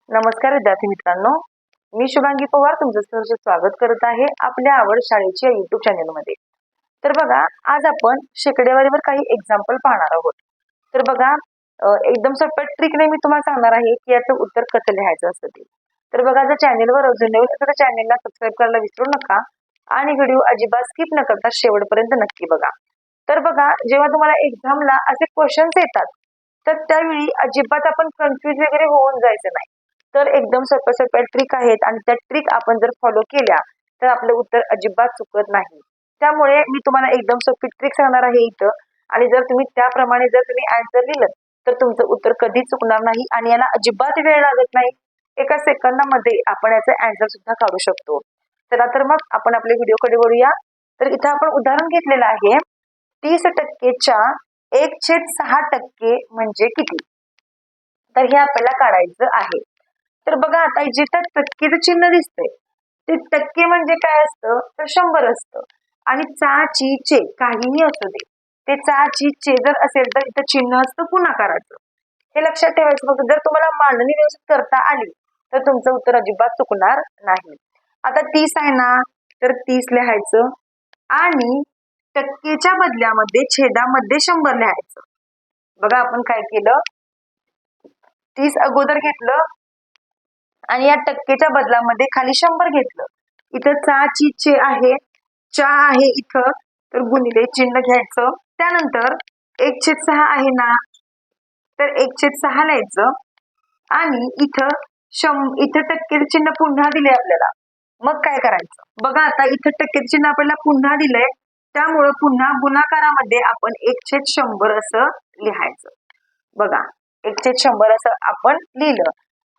नमस्कार विद्यार्थी मित्रांनो, मी शुभांगी पवार तुमचं सहर्ष स्वागत करत आहे आपल्या आवड शाळेची या युट्यूब चॅनलमध्ये. तर बघा, आज आपण शेकडेवारीवर काही एक्झाम्पल पाहणार आहोत. तर बघा, एकदम सोप्या ट्रिकने मी तुम्हाला सांगणार आहे की याचं उत्तर कसं लिहायचं असतं ते. तर बघा, जर चॅनलवर अजून नवीन असेल तर चॅनलला सबस्क्राईब करायला विसरू नका आणि व्हिडिओ अजिबात स्किप न करता शेवटपर्यंत नक्की बघा. तर बघा, जेव्हा तुम्हाला एक्झामला असे क्वेश्चन्स येतात तर त्यावेळी अजिबात आपण कन्फ्युज वगैरे होऊन जायचं नाही. तर एकदम सोप्या सोप्या ट्रिक आहेत आणि त्या ट्रिक आपण जर फॉलो केल्या तर आपलं उत्तर अजिबात चुकत नाही. त्यामुळे मी तुम्हाला एकदम सोपी ट्रिक सांगणार आहे इथं, आणि जर तुम्ही त्याप्रमाणे जर तुम्ही आन्सर लिहिलं तर तुमचं उत्तर कधीच चुकणार नाही आणि याला अजिबात वेळ लागत नाही. एका सेकंदामध्ये आपण याचं आन्सर सुद्धा काढू शकतो. चला तर मग आपण आपल्या व्हिडिओकडे वळूया. तर इथं आपण उदाहरण घेतलेलं आहे, 30%च्या 1/6% म्हणजे किती. तर हे आपल्याला काढायचं आहे. तर बघा, आता जिथं टक्केचं चिन्ह दिसतंय ते टक्के म्हणजे काय असतं तर 100 असतं. आणि चा ची चे काहीही असू दे, ते चा ची चे जर असेल तर इथं चिन्ह असतं गुणाकाराचं. हे लक्षात ठेवायचं. फक्त जर तुम्हाला मांडणी व्यवस्थित करता आली तर तुमचं उत्तर अजिबात चुकणार नाही. आता 30 आहे ना, तर 30 लिहायचं आणि टक्केच्या बदल्यामध्ये छेदामध्ये 100 लिहायचं. बघा, आपण काय केलं, 30 अगोदर घेतलं आणि या टक्केच्या बदलामध्ये खाली 100 घेतलं. इथं चा ची चे आहे, चा आहे इथं, तर गुणिले चिन्ह घ्यायचं. त्यानंतर 1/6 आहे ना, तर 1/6 लिहायचं आणि इथं टक्केचं चिन्ह पुन्हा दिले आपल्याला. मग काय करायचं बघा, आता इथं टक्केचं चिन्ह आपल्याला पुन्हा दिलंय, त्यामुळे पुन्हा गुणाकारामध्ये आपण 1/100 असं लिहायचं. बघा, 1/100 असं आपण लिहिलं.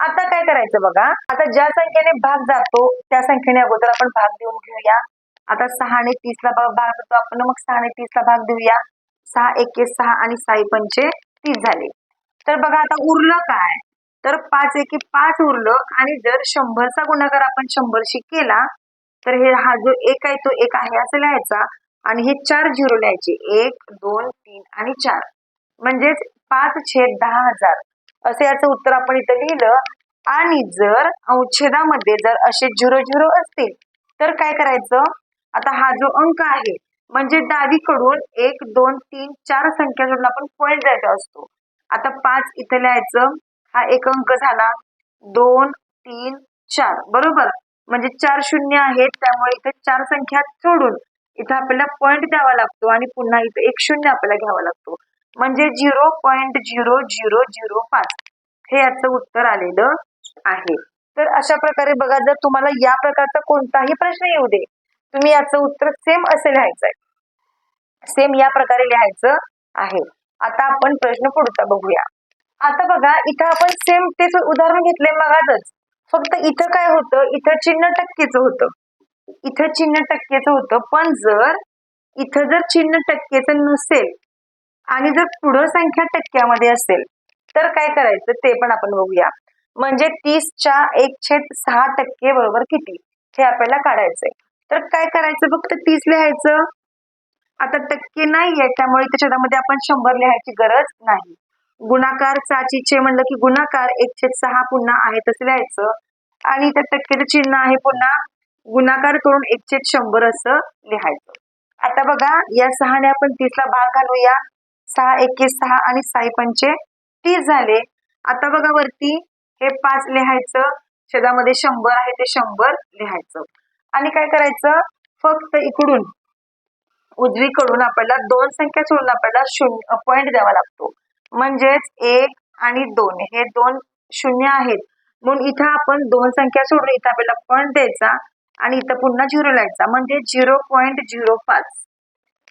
आता काय करायचं बघा, आता ज्या संख्येने भाग जातो त्या संख्येने अगोदर आपण भाग देऊन घेऊया. आता 6 ने 30 ला भाग जातो आपण, मग 6 ने 30 ला भाग देऊया. 6 एके 6 आणि 6 पंचे 30 झाले. तर बघा, आता उरलं काय, तर 5 एके 5 उरलं. आणि जर 100चा गुणाकार आपण 100शी केला तर हा जो एक आहे तो एक आहे असं लिहायचा आणि हे 4 झिरो लिहायचे, 1 2 3 आणि 4, म्हणजेच 5/10,000 असं याचं उत्तर आपण इथं लिहिलं. आणि जर अवच्छेदामध्ये जर असे 0 असतील तर काय करायचं, आता हा जो अंक आहे म्हणजे डावीकडून 1 2 3 4 संख्या जोडून आपण पॉईंट द्यायचा असतो. आता 5 इथं लिहायचं, हा एक अंक झाला, 2 3 4 बरोबर, म्हणजे 4 शून्य आहेत, त्यामुळे इथे 4 संख्या सोडून इथं आपल्याला पॉईंट द्यावा लागतो आणि पुन्हा इथं 1 शून्य आपल्याला घ्यावा लागतो, म्हणजे 0.0005 हे याचं उत्तर आलेलं आहे. तर अशा प्रकारे बघा, जर तुम्हाला या प्रकारचा कोणताही प्रश्न येऊ दे, तुम्ही याचं उत्तर सेम असं लिहायचं आहे, सेम या प्रकारे लिहायचं आहे. आता आपण प्रश्न पुढचा बघूया. आता बघा, इथं आपण सेम तेच उदाहरण घेतले मगाचच, फक्त इथं काय होतं, इथं चिन्ह टक्केचं होतं, इथं चिन्ह टक्केचं होतं. पण इथं जर चिन्ह टक्केचं नसेल आणि जर पुढं संख्या टक्क्यामध्ये असेल तर काय करायचं ते पण आपण बघूया. म्हणजे 30च्या 1/6% बरोबर किती हे आपल्याला काढायचंय. तर काय करायचं, फक्त 30 लिहायचं. आता टक्के नाहीये त्यामुळे त्याच्यामध्ये आपण 100 लिहायची गरज नाही. गुणाकार चाचीचे म्हणलं की गुणाकार 1/6 पुन्हा आहे तसं लिहायचं आणि इथं टक्केचं चिन्ह आहे, पुन्हा गुणाकार करून 1/100 असं लिहायचं. आता बघा, या 6 ने आपण 30 ला भाग घालूया. 6 एके 6 आणि 6 पंचे 30 झाले. आता बघा, वरती हे 5 लिहायचं, छेदामध्ये 100 आहे ते 100 लिहायचं आणि काय करायचं, फक्त इकडून उजवीकडून आपल्याला 2 संख्या सोडून आपल्याला पॉईंट द्यावा लागतो. म्हणजेच 1 आणि 2 हे 2 शून्य आहेत, म्हणून इथं आपण 2 संख्या सोडून इथं आपल्याला पॉईंट द्यायचा आणि इथं पुन्हा 0 लिहायचा, म्हणजे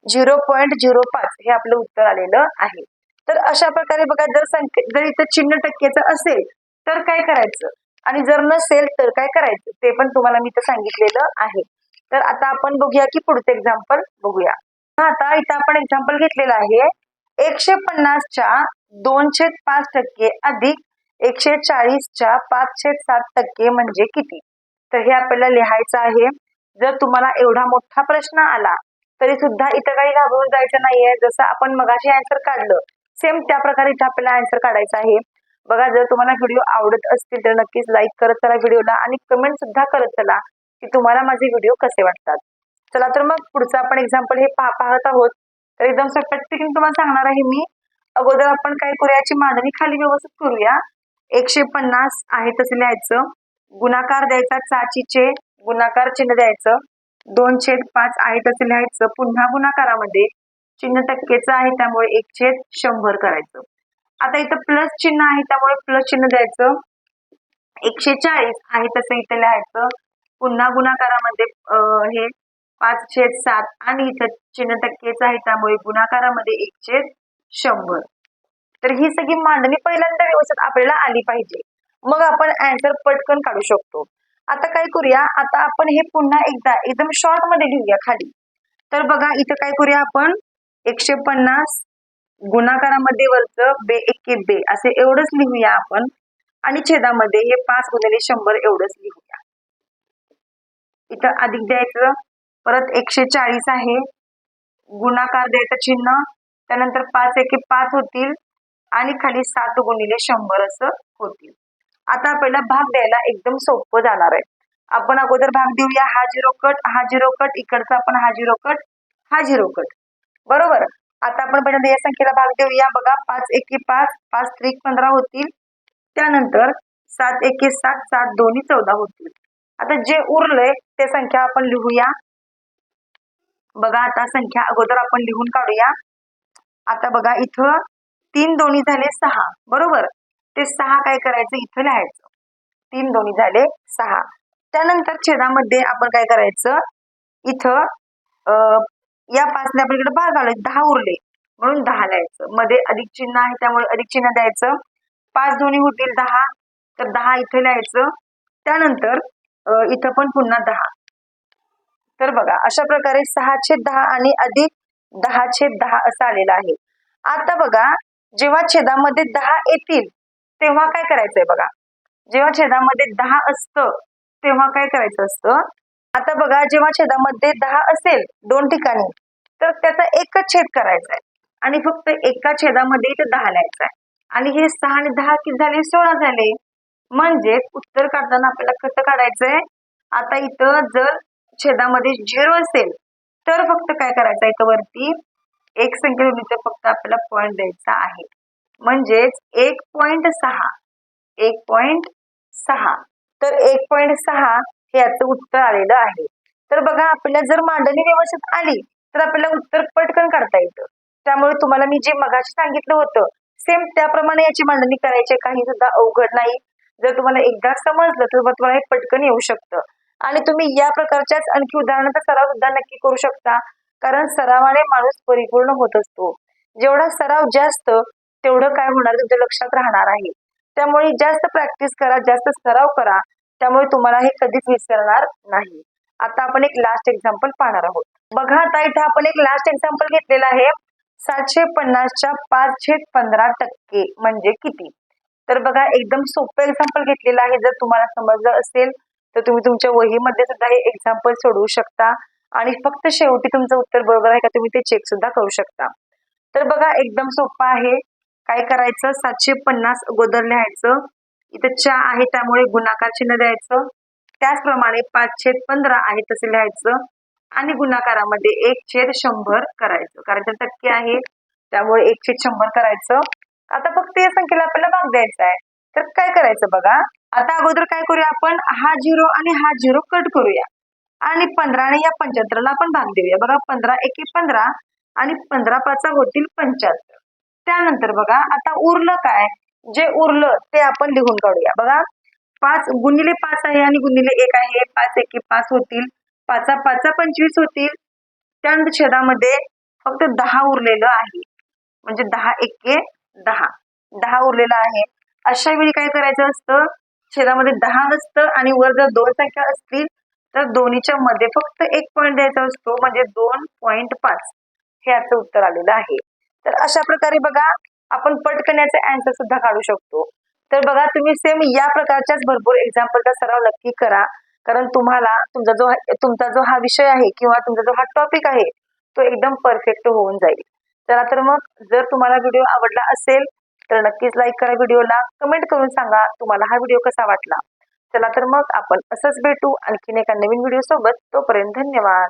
0.05 हे आपलं उत्तर आलेलं आहे. तर अशा प्रकारे बघा, जर इथं चिन्ह टक्केचं असेल तर काय करायचं आणि जर नसेल तर काय करायचं ते पण तुम्हाला मी इथं सांगितलेलं आहे. तर आता आपण बघूया की पुढचं एक्झाम्पल बघूया. आता इथं आपण एक्झाम्पल घेतलेलं आहे, 150च्या 2/5% अधिक 140च्या 5/7% म्हणजे किती. तर हे आपल्याला लिहायचं आहे. जर तुम्हाला एवढा मोठा प्रश्न आला तरी सुद्धा इथं काही घाबरून जायचं नाहीये. जसं आपण मगाशी आन्सर काढलं सेम त्या प्रकारे इथं आपल्याला आन्सर काढायचा आहे. बघा, जर तुम्हाला व्हिडिओ आवडत असतील तर नक्कीच लाईक करत चला व्हिडिओला आणि कमेंट सुद्धा करत चला की तुम्हाला माझे व्हिडिओ कसे वाटतात. चला तर मग पुढचं आपण एक्झाम्पल हे पाहत आहोत. तर एकदम सोप्या पद्धतीने तुम्हाला सांगणार आहे मी. अगोदर आपण काय करूया, याची मांडणी खाली व्यवस्थित करूया. 150 आहे तसे लिहायचं, गुणाकार द्यायचा, चाचीचे गुणाकार चिन्ह द्यायचं, 2/5 आहे तसे लिहायचं, पुन्हा गुणाकारामध्ये चिन्ह टक्केचं आहे त्यामुळे 1/100 करायचं. आता इथं प्लस चिन्ह आहे त्यामुळे प्लस चिन्ह द्यायचं, 140 आहे तसं इथं लिहायचं, पुन्हा गुणाकारामध्ये हे 5/7 आणि इथं चिन्ह टक्केचं आहे त्यामुळे गुणाकारामध्ये 1/100. तर ही सगळी मांडणी पहिल्यांदा व्यवस्थित आपल्याला आली पाहिजे, मग आपण आन्सर पटकन काढू शकतो. आता काय करूया, आता आपण हे पुन्हा एकदा एकदम शॉर्ट मध्ये लिहूया खाली. तर बघा इथं काय करूया आपण, 150 गुणाकारामध्ये वरचं बे एके बे असे एवढंच लिहूया आपण आणि छेदामध्ये हे 5×100 एवढंच लिहूया. इथं अधिक द्यायचं, परत 140 आहे, गुणाकार द्यायचं चिन्ह, त्यानंतर 5×1=5 होतील आणि खाली 7×100 असं होतील. आता आपल्याला भाग द्यायला एकदम सोपं जाणार आहे. आपण अगोदर भाग देऊया, हा 0 कट, हा 0 कट, इकडचा आपण हा 0 कट, हा 0 कट, बरोबर. आता आपण पहिल्यांदा या संख्येला भाग देऊया. बघा, 5×1=5, 5×3=15 होतील, त्यानंतर 7×1=7, 7×2=14 होतील. आता जे उरलंय ते संख्या आपण लिहूया. बघा, आता संख्या अगोदर आपण लिहून काढूया. आता बघा, इथं 3×2 झाले 6, बरोबर. ते 6 काय करायचं, इथं लिहायचं, 3×2 झाले 6. त्यानंतर छेदामध्ये आपण काय करायचं, इथं या 5ने आपण इकडे भाग आलोय, 10 उरले म्हणून 10 लिहायचं, मध्ये अधिक चिन्ह आहे त्यामुळे अधिक चिन्ह द्यायचं, 5×2 होतील 10, तर 10 इथं लिहायचं, त्यानंतर इथं पण पुन्हा 10. तर बघा, अशा प्रकारे 6/10 आणि अधिक 10/10 असं आलेलं आहे. आता बघा, जेव्हा छेदामध्ये 10 येतील तेव्हा काय करायचंय, बघा, जेव्हा छेदामध्ये 10 असतं तेव्हा काय करायचं असतं. आता बघा, जेव्हा छेदामध्ये 10 असेल दोन ठिकाणी तर त्याचा एकच छेद करायचा आहे आणि फक्त एका छेदामध्ये इथे 10 लिहायचा आहे आणि हे 6 आणि 10 किती झाले, 16 झाले. म्हणजे उत्तर काढताना आपल्याला कसं काढायचंय, आता इथं जर छेदामध्ये 0 असेल तर फक्त काय करायचं, इथं वरती एक संख्या फक्त आपल्याला पॉईंट द्यायचा आहे, म्हणजेच 1.6, 1.6. तर 1.6 हे याचं उत्तर आलेलं आहे. तर बघा, आपल्याला जर मांडणी व्यवस्थित आली तर आपल्याला उत्तर पटकन काढता येतं. त्यामुळे तुम्हाला मी जे मगाशी सांगितलं होतं सेम त्याप्रमाणे याची मांडणी करायची, काही सुद्धा अवघड नाही. जर तुम्हाला एकदा समजलं तर तुम्हाला हे पटकन येऊ शकतं आणि तुम्ही या प्रकारच्याच आणखी उदाहरणाचा सराव सुद्धा नक्की करू शकता, कारण सरावाने माणूस परिपूर्ण होत असतो. जेवढा सराव जास्त तेवढं काय होणार, तुमच्या लक्षात राहणार आहे. त्यामुळे जास्त प्रॅक्टिस करा, जास्त सराव करा, त्यामुळे तुम्हाला हे कधीच विसरणार नाही. आता आपण एक लास्ट एक्झाम्पल पाहणार आहोत. बघा, आता इथे आपण एक लास्ट एक्झाम्पल घेतलेला आहे, 750च्या 5/15% म्हणजे किती. तर बघा, एकदम सोपं एक्झाम्पल घेतलेलं आहे. जर तुम्हाला समजलं असेल तर तुम्ही तुमच्या वहीमध्ये सुद्धा हे एक्झाम्पल सोडवू शकता आणि फक्त शेवटी तुमचं उत्तर बरोबर आहे का तुम्ही ते चेक सुद्धा करू शकता. तर बघा, एकदम सोपं आहे. काय करायचं, 750 अगोदर लिहायचं, इथं 4 आहे त्यामुळे गुणाकार चिन्ह द्यायचं, त्याचप्रमाणे 5/15 आहे तसे लिहायचं आणि गुणाकारामध्ये 1/100 करायचं, कारण ते टक्के आहे त्यामुळे 1/100 करायचं. आता फक्त या संख्येला आपल्याला भाग द्यायचा आहे. तर काय करायचं बघा, आता अगोदर काय करूया, आपण हा 0 आणि हा 0 कट करूया आणि 15 आणि या 75ला आपण भाग देऊया. बघा, 15×1=15 आणि 15×5 होतील 75. त्यानंतर बघा, आता उरलं काय, जे उरलं ते आपण लिहून काढूया. बघा, 5×5 आहे आणि ×1 आहे, 5×1=5 होतील, 5×5 25 होतील, त्यानंतर छेदामध्ये फक्त 10 उरलेलं आहे, म्हणजे 10×1=10, 10 उरलेला आहे. अशा वेळी काय करायचं असतं, छेदामध्ये 10 असतं आणि वर जर दोन संख्या असतील तर दोन्हीच्या मध्ये फक्त एक पॉईंट द्यायचा असतो, म्हणजे 2.5 हे याचं उत्तर आलेलं आहे. तर अशा प्रकारे बघा, आपण पटकन याचे आन्सर सुद्धा काढू शकतो. तर बघा, तुम्ही सेम या प्रकारच्याच भरपूर एक्झाम्पलचा सराव नक्की करा, कारण तुम्हाला तुमचा जो हा विषय आहे किंवा तुमचा जो हा टॉपिक आहे तो एकदम परफेक्ट होऊन जाईल. चला तर मग, जर तुम्हाला व्हिडिओ आवडला असेल तर नक्कीच लाईक करा व्हिडिओला, कमेंट करून सांगा तुम्हाला हा व्हिडिओ कसा वाटला. चला तर मग आपण असंच भेटू आणखीन एका नवीन व्हिडिओ सोबत. तोपर्यंत धन्यवाद.